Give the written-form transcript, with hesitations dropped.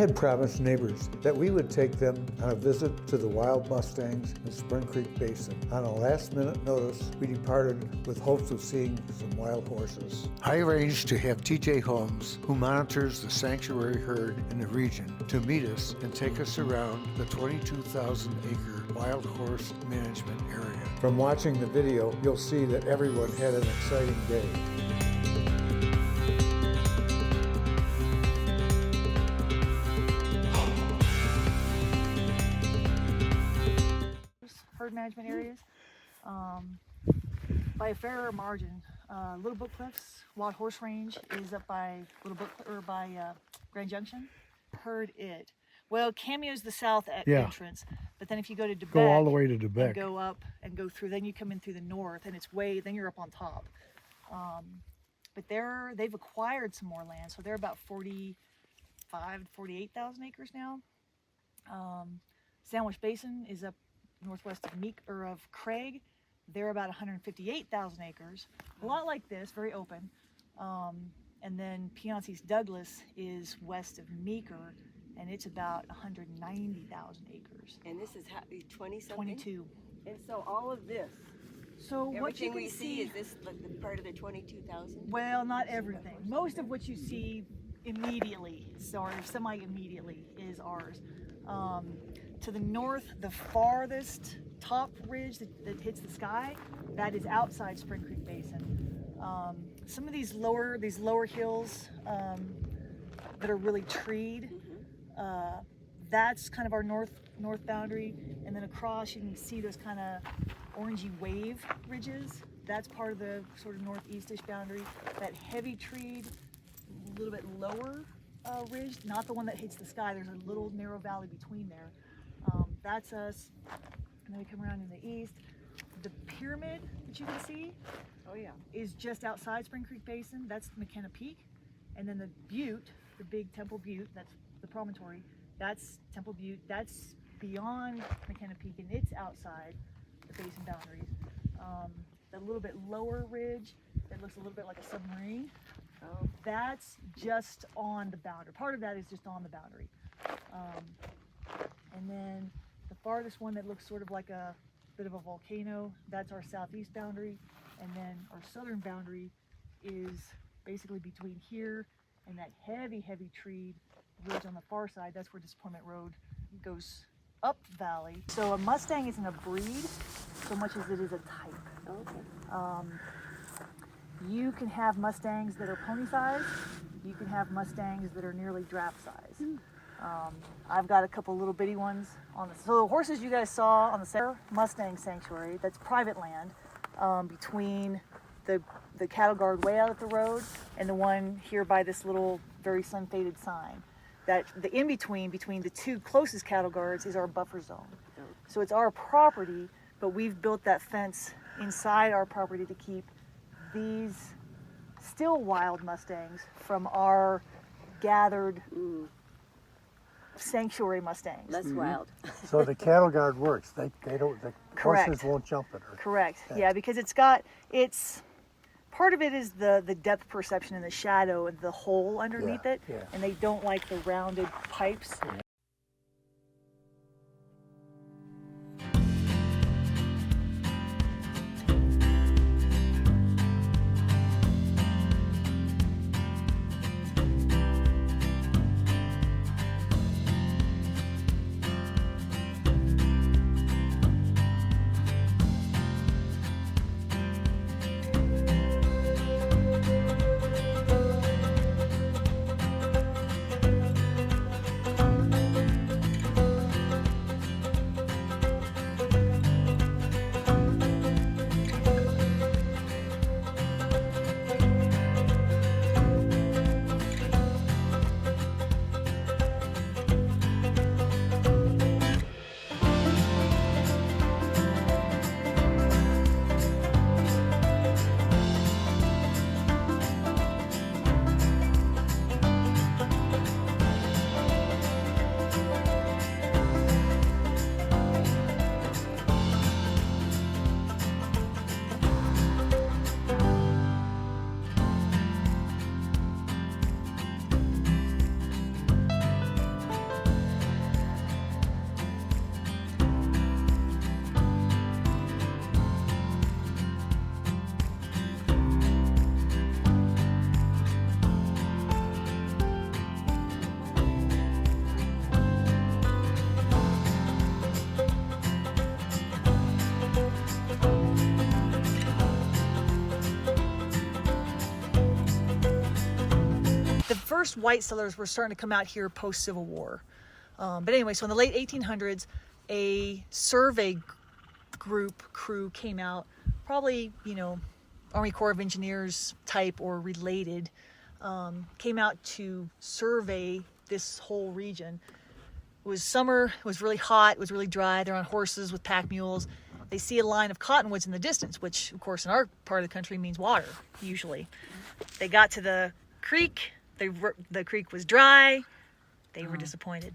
had promised neighbors that we would take them on a visit to the wild Mustangs in Spring Creek Basin. On a last-minute notice, we departed with hopes of seeing some wild horses. I arranged to have TJ Holmes, who monitors the sanctuary herd in the region, to meet us and take us around the 22,000-acre wild horse management area. From watching the video, you'll see that everyone had an exciting day. Herd management areas by a fair margin. Little Book Cliffs Wild Horse Range is up by Grand Junction. Heard it. Well, Cameo's the south entrance, but then if you go to DeBeck, go all the way to DeBeck, and go up and go through, then you come in through the north, and it's way. Then you're up on top. But they've acquired some more land, so they're about 45,000 to 48,000 acres now. Sandwich Basin is up northwest of Craig. They're about 158,000 acres, a lot like this, very open. And then Piancey's Douglas is west of Meeker, and it's about 190,000 acres. And this is 20-something? 22. And so all of this, so everything we see, is this like the part of the 22,000? Well, not everything. Most of what you see immediately, or semi-immediately, is ours. To the north, the farthest top ridge that hits the sky, that is outside Spring Creek Basin. Some of these lower hills that are really treed, that's kind of our north boundary, and then across you can see those kind of orangey wave ridges. That's part of the sort of northeastish boundary. That heavy treed, a little bit lower ridge, not the one that hits the sky. There's a little narrow valley between there. That's us. And then we come around in the east. The pyramid that you can see, is just outside Spring Creek Basin. That's McKenna Peak. And then the butte, the big Temple Butte, that's the promontory, that's Temple Butte. That's beyond McKenna Peak, and it's outside the basin boundaries. The little bit lower ridge, it looks a little bit like a submarine. That's just on the boundary. Part of that is just on the boundary. And then the farthest one that looks sort of like a bit of a volcano, that's our southeast boundary. And then our southern boundary is basically between here and that heavy treed ridge on the far side. That's where Disappointment Road goes up valley. So a Mustang isn't a breed so much as it is a type. Okay. You can have Mustangs that are pony size. You can have Mustangs that are nearly draft size. I've got a couple little bitty ones on the. So the horses you guys saw on the Mustang sanctuary, that's private land between the cattle guard way out at the road and the one here by this little very sun-faded sign. That the in-between between the two closest cattle guards is our buffer zone. So it's our property, but we've built that fence inside our property to keep these still wild Mustangs from our gathered sanctuary Mustangs. Less wild. So the cattle guard works. They don't. The horses won't jump at her. Correct. Yeah, because it's part of it is the depth perception and the shadow and the hole underneath it, and they don't like the rounded pipes. first white settlers were starting to come out here post-Civil War. But anyway, so in the late 1800s, a survey crew came out, probably, you know, Army Corps of Engineers type or related, came out to survey this whole region. It was summer, it was really hot, it was really dry. They're on horses with pack mules. They see a line of cottonwoods in the distance, which of course in our part of the country means water, usually. They got to the creek, the creek was dry, they were disappointed.